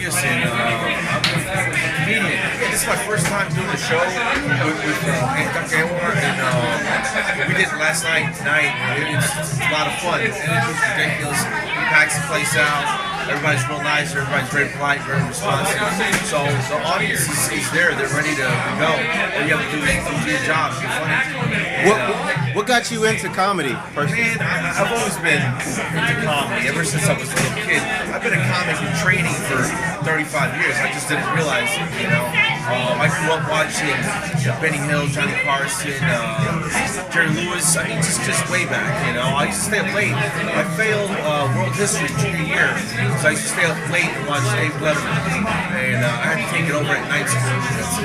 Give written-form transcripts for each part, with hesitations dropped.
Rodriguez, and I'm a comedian. This is my first time doing a show with Dr. Anwar, and we did it last night, tonight. It's a lot of fun. The energy's ridiculous. He packs the place out. Everybody's real nice. Everybody's very polite, very responsive. So the audience is there. They're ready to go. All you have to do is do your job, be funny. And, what got you into comedy, personally? Man, I've always been into comedy ever since I was a little kid. I've been a comic in training for 35 years. I just didn't realize it, you know. I grew up watching Benny Hill, Johnny Carson, Jerry Lewis. I mean, just way back, you know. I used to stay up late. I failed world history junior year, so I used to stay up late and watch Dave Letterman. And I had to take it over at night school.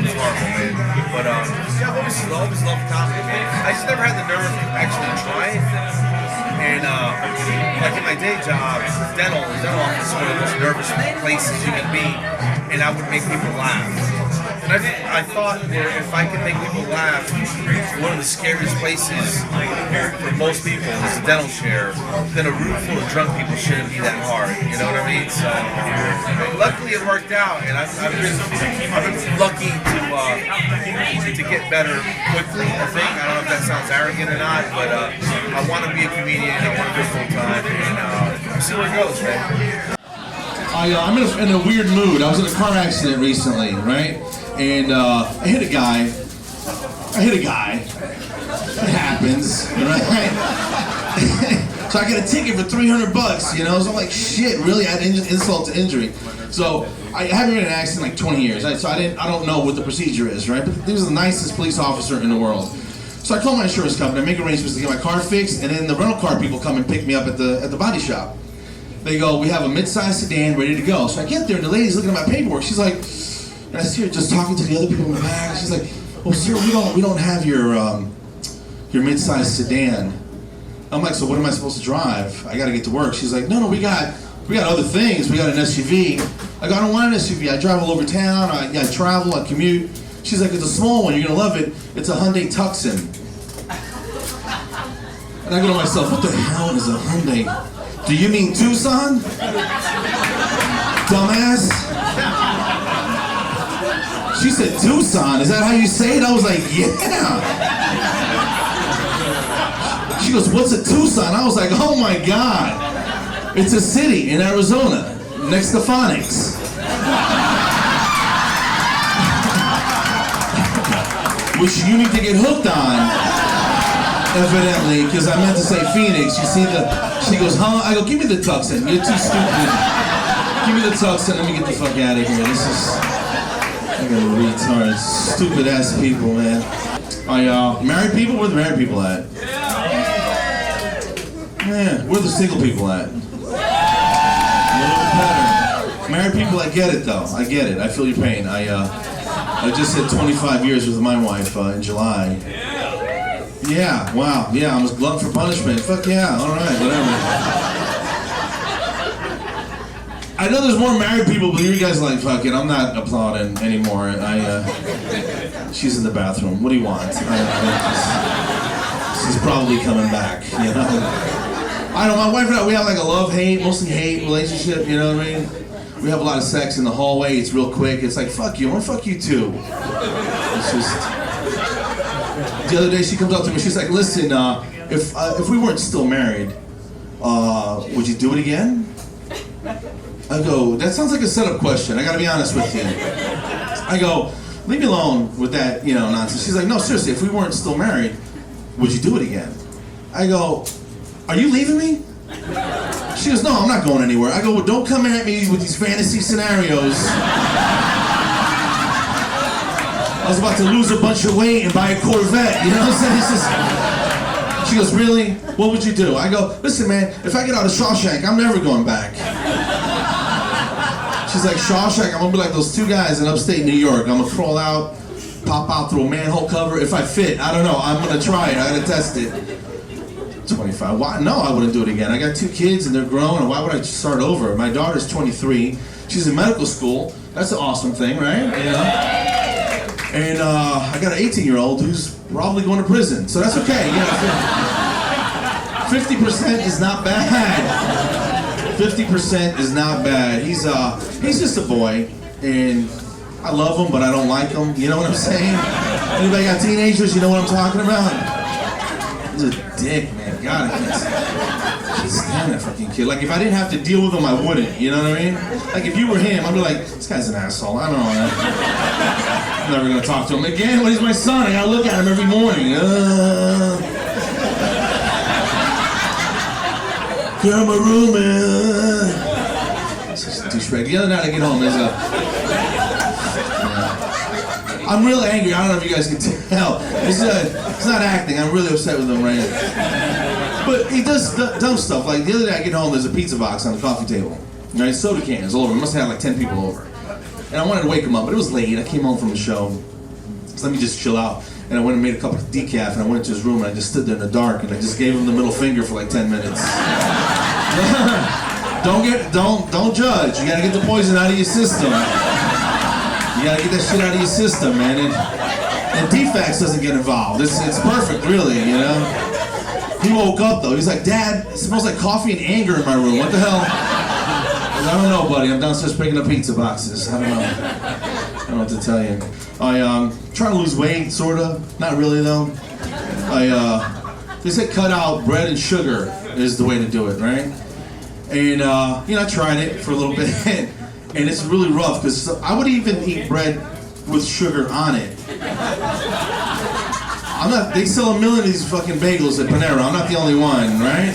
It's horrible, man. But yeah, I've always loved comedy, man. I just never had the nerve to actually try it. And like in my day job, dental office is one of the most nervous places you can be, and I would make people laugh. And I thought if I could make people laugh, one of the scariest places for most people is the dental chair. Then a room full of drunk people shouldn't be that hard. You know what I mean? So luckily it worked out, and I've been lucky to get better quickly. I think I don't know if that sounds arrogant or not, but I want to be a comedian. I want to do it full time, and see where it goes, man. I'm in a weird mood. I was in a car accident recently, right? And I hit a guy. It happens, right? So I get a ticket for $300, you know? So I'm like, shit, really? I had insult to injury. So I haven't been in an accident in like 20 years. So I don't know what the procedure is, right? But he was the nicest police officer in the world. So I call my insurance company, I make arrangements to get my car fixed, and then the rental car people come and pick me up at the body shop. They go, we have a mid-sized sedan ready to go. So I get there, and the lady's looking at my paperwork. She's like, and I see her just talking to the other people in the back. She's like, "Oh, sir, we don't have your mid-sized sedan." I'm like, "So what am I supposed to drive? I got to get to work." She's like, "No, we got other things. We got an SUV." I go, "I don't want an SUV. I drive all over town. I travel. I commute." She's like, "It's a small one. You're gonna love it. It's a Hyundai Tucson." And I go to myself, "What the hell is a Hyundai? Do you mean Tucson? Dumbass." She said, "Tucson, is that how you say it?" I was like, "Yeah." She goes, "What's a Tucson?" I was like, "Oh my God. It's a city in Arizona, next to Phoenix." Which you need to get hooked on, evidently, because I meant to say Phoenix. You see she goes, "Huh?" I go, "Give me the Tucson. You're too stupid. Give me the Tucson. Let me get the fuck out of here. This is... I got retards. Stupid ass people, man." Married people? Where the married people at? Man, where the single people at? A little bit better. Married people, I get it though. I get it. I feel your pain. I just hit 25 years with my wife in July. Yeah, wow. Yeah, I was glutton for punishment. Fuck yeah, alright, whatever. I know there's more married people, but you guys are like, fuck it, I'm not applauding anymore. She's in the bathroom. What do you want? She's probably coming back, you know? I don't know, my wife and I, we have like a love-hate, mostly hate relationship, you know what I mean? We have a lot of sex in the hallway, it's real quick. It's like, fuck you, I want to fuck you too. It's just... The other day she comes up to me, she's like, "Listen, if we weren't still married, would you do it again?" I go, "That sounds like a setup question, I gotta be honest with you." I go, "Leave me alone with that, you know, nonsense." She's like, "No, seriously, if we weren't still married, would you do it again?" I go, "Are you leaving me?" She goes, "No, I'm not going anywhere." I go, "Well, don't come at me with these fantasy scenarios. I was about to lose a bunch of weight and buy a Corvette, you know what I'm saying?" It's just... She goes, "Really? What would you do?" I go, "Listen, man, if I get out of Shawshank, I'm never going back." She's like, "Shawshank, I'm gonna be like those two guys in upstate New York. I'm gonna crawl out, pop out through a manhole cover. If I fit, I don't know. I'm gonna try it. I gotta test it." 25. Why? No, I wouldn't do it again. I got 2 kids and they're grown, and why would I start over? My daughter's 23. She's in medical school. That's an awesome thing, right? You know? And I got an 18-year-old who's probably going to prison, so that's okay. You know, 50% is not bad. 50% is not bad. He's just a boy, and I love him, but I don't like him. You know what I'm saying? Anybody got teenagers? You know what I'm talking about? He's a dick, man. God, I can't stand that fucking kid. Like, if I didn't have to deal with him, I wouldn't. You know what I mean? Like, if you were him, I'd be like, this guy's an asshole. I don't know. I'm never gonna talk to him again. But he's my son. I gotta look at him every morning. Get out of my room, man. Such a douchebag. The other night I get home, there's I'm really angry. I don't know if you guys can tell. It's not acting. I'm really upset with him right now. But he does dumb stuff. Like the other day I get home, there's a pizza box on the coffee table. Right, soda cans all over. We must have had like 10 people over. And I wanted to wake him up, but it was late. I came home from the show. So let me just chill out. And I went and made a cup of decaf, and I went into his room, and I just stood there in the dark, and I just gave him the middle finger for like 10 minutes. Don't judge. You gotta get the poison out of your system. You gotta get that shit out of your system, man. And Defects doesn't get involved. It's perfect, really, you know? He woke up, though. He's like, Dad, it smells like coffee and anger in my room. What the hell? I don't know, buddy. I'm downstairs picking up pizza boxes. I don't know. I don't know what to tell you. I'm trying to lose weight, sort of. Not really, though. They said cut out bread and sugar is the way to do it, right? And, I tried it for a little bit. And it's really rough, because I would even eat bread with sugar on it. They sell a million of these fucking bagels at Panera. I'm not the only one, right?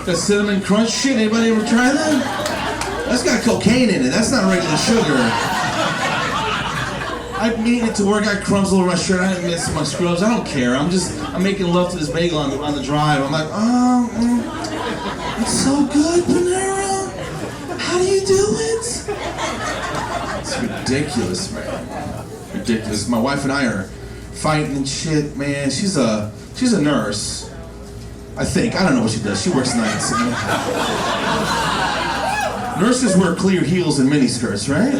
That cinnamon crunch shit, anybody ever try that? That's got cocaine in it. That's not regular sugar. I've eaten it to work. I got crumbs all over my shirt. I didn't miss my scrubs. I don't care. I'm making love to this bagel on the drive. I'm like, it's so good, Panera. How do you do it? It's ridiculous, man. Ridiculous. My wife and I are fighting and shit, man. She's a nurse. I think. I don't know what she does. She works nights. Nurses wear clear heels and miniskirts, right?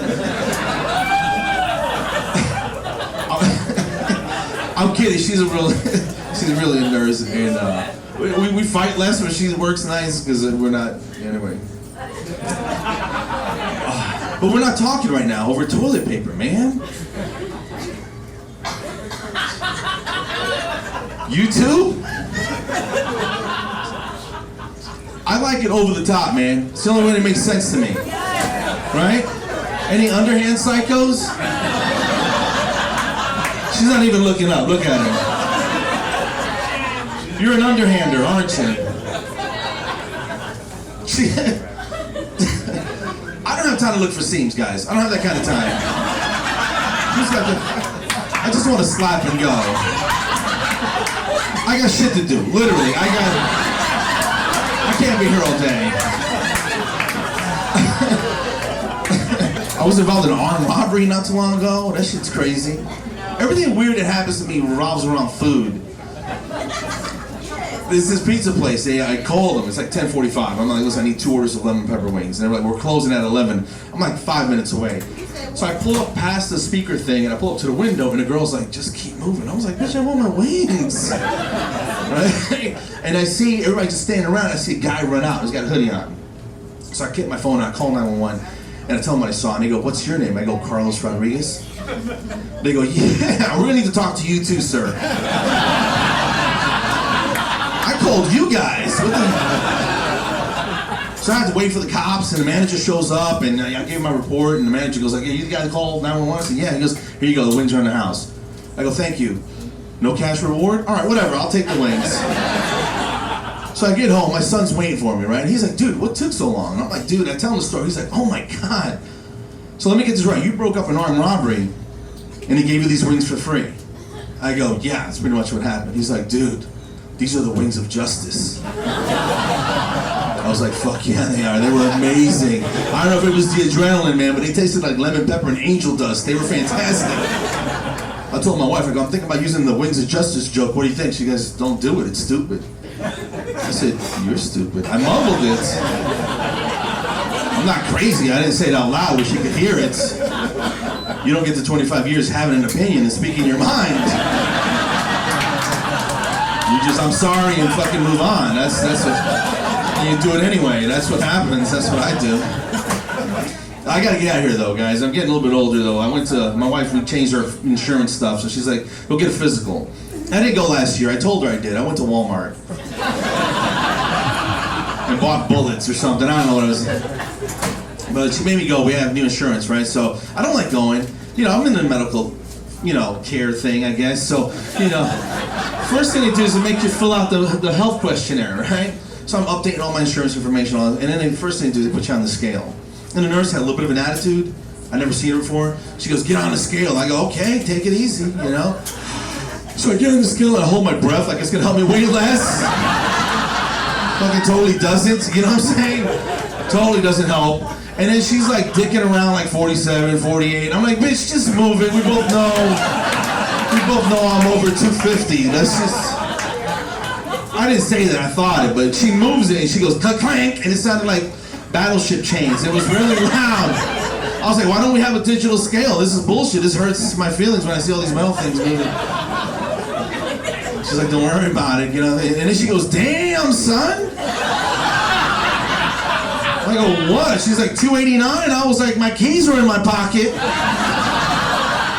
I'm kidding. She's really a nurse, and we fight less when she works nights because we're not. Anyway. But we're not talking right now over toilet paper, man. You too? I like it over the top, man. It's the only way that makes sense to me. Right? Any underhand psychos? She's not even looking up. Look at her. You're an underhander, aren't you? I don't have time to look for seams, guys. I don't have that kind of time. I just want to slap and go. I got shit to do, literally. I can't be here all day. I was involved in an armed robbery not too long ago. That shit's crazy. Everything weird that happens to me revolves around food. There's this pizza place. I called them. It's like 10:45. I'm like, listen, I need 2 orders of lemon pepper wings. And they're like, we're closing at 11. I'm like 5 minutes away. So I pull up past the speaker thing, and I pull up to the window, and the girl's like, just keep moving. I was like, bitch, I want my wings. Right? And I see everybody just standing around. I see a guy run out. He's got a hoodie on. So I get my phone out, I call 911, and I tell them what I saw. And they go, what's your name? I go, Carlos Rodriguez. They go, yeah, we're gonna need to talk to you too, sir. I called you guys. So I had to wait for the cops, and the manager shows up, and I gave him my report, and the manager goes like, "Hey, you the guy that called 911?" I said, "Yeah." He goes, "Here you go, the wings are in the house." I go, "Thank you." No cash reward? All right, whatever, I'll take the wings. So I get home, my son's waiting for me, right? And he's like, "Dude, what took so long?" And I'm like, "Dude," I tell him the story. He's like, "Oh my God." So let me get this right. You broke up an armed robbery, and he gave you these wings for free. I go, "Yeah, that's pretty much what happened." He's like, "Dude, these are the wings of justice." I was like, fuck yeah, they are. They were amazing. I don't know if it was the adrenaline, man, but they tasted like lemon pepper and angel dust. They were fantastic. I told my wife, I go, I'm thinking about using the wings of justice joke. What do you think? She goes, don't do it. It's stupid. I said, you're stupid. I mumbled it. I'm not crazy. I didn't say it out loud where she could hear it. You don't get to 25 years having an opinion and speaking your mind. You just, I'm sorry, and fucking move on. That's what... And you do it anyway. That's what happens. That's what I do. I gotta get out of here though, guys. I'm getting a little bit older though. I went to, my wife, we changed our insurance stuff, so she's like, go get a physical. I didn't go last year. I told her I did. I went to Walmart. And bought bullets or something. I don't know what it was. But she made me go. We have new insurance, right? So I don't like going. You know, I'm in the medical, care thing, I guess. So, first thing they do is they make you fill out the health questionnaire, right? So I'm updating all my insurance information on it. And then the first thing they do is they put you on the scale. And the nurse had a little bit of an attitude. I'd never seen her before. She goes, get on the scale. I go, okay, take it easy, So I get on the scale and I hold my breath like it's gonna help me weigh less. Fucking totally doesn't, you know what I'm saying? Totally doesn't help. And then she's like dicking around like 47, 48. I'm like, bitch, just move it. We both know I'm over 250. That's just, I didn't say that, I thought it, but she moves it and she goes, clank, and it sounded like battleship chains. It was really loud. I was like, why don't we have a digital scale? This is bullshit. This hurts my feelings when I see all these metal things moving. She's like, don't worry about it, And then she goes, damn, son. I go, what? She's like, 289? I was like, my keys were in my pocket.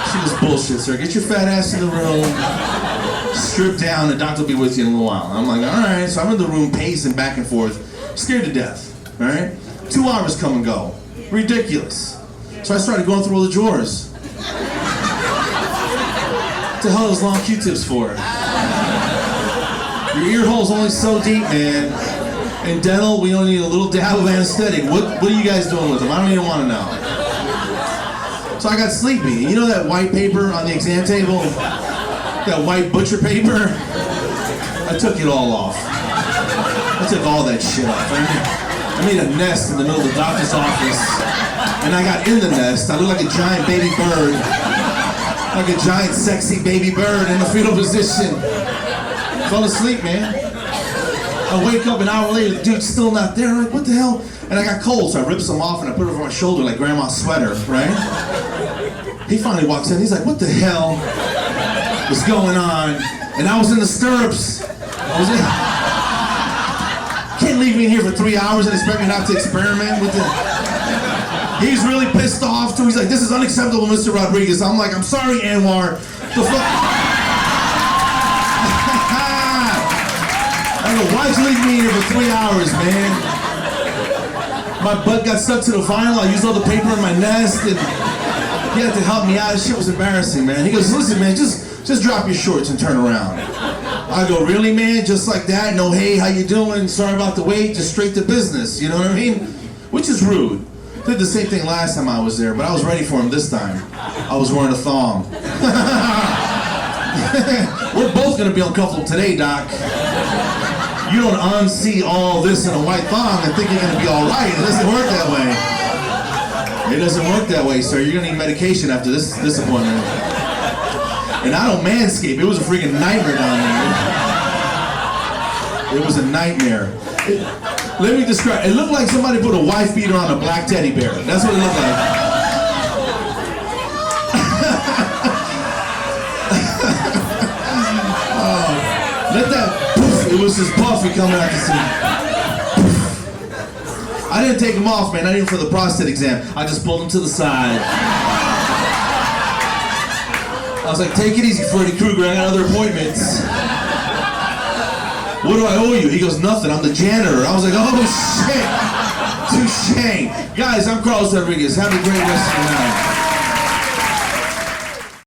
She goes, bullshit, sir. Get your fat ass in the room. Strip down. The doctor will be with you in a little while. I'm like, all right. So I'm in the room pacing back and forth, scared to death. All right? 2 hours come and go. Ridiculous. So I started going through all the drawers. What the hell are those long Q-tips for? Your ear hole's only so deep, man. In dental, we only need a little dab of anesthetic. What are you guys doing with them? I don't even want to know. So I got sleepy. You know that white paper on the exam table? That white butcher paper? I took it all off. I took all that shit off. I made a nest in the middle of the doctor's office. And I got in the nest. I looked like a giant baby bird. Like a giant sexy baby bird in the fetal position. Fell asleep, man. I wake up an hour later, the dude's still not there. I'm like, what the hell? And I got cold, so I ripped some off and I put it over my shoulder like grandma's sweater, right? He finally walks in, he's like, what the hell is going on? And I was in the stirrups. Can't leave me in here for 3 hours and expect me not to experiment with it. He's really pissed off too. He's like, this is unacceptable, Mr. Rodriguez. I'm like, I'm sorry, Anwar. The fuck? Why'd you leave me here for 3 hours, man? My butt got stuck to the vinyl. I used all the paper in my nest, and he had to help me out. This shit was embarrassing, man. He goes, listen, man, just drop your shorts and turn around. I go, really, man? Just like that? No, hey, how you doing? Sorry about the wait. Just straight to business. You know what I mean? Which is rude. Did the same thing last time I was there, but I was ready for him this time. I was wearing a thong. We're both gonna be uncomfortable today, Doc. You don't unsee all this in a white thong and think you're gonna be all right. It doesn't work that way. It doesn't work that way, sir. You're gonna need medication after this appointment. And I don't manscape. It was a freaking nightmare down there. It was a nightmare. Let me describe. It looked like somebody put a wife beater on a black teddy bear. That's what it looked like. Let that poof. It was just puffy coming out the scene. I didn't take him off, man. Not even for the prostate exam. I just pulled him to the side. I was like, take it easy, Freddy Krueger. I got other appointments. What do I owe you? He goes, nothing. I'm the janitor. I was like, oh, shit. Touche. Guys, I'm Carlos Rodriguez. Have a great rest of your night.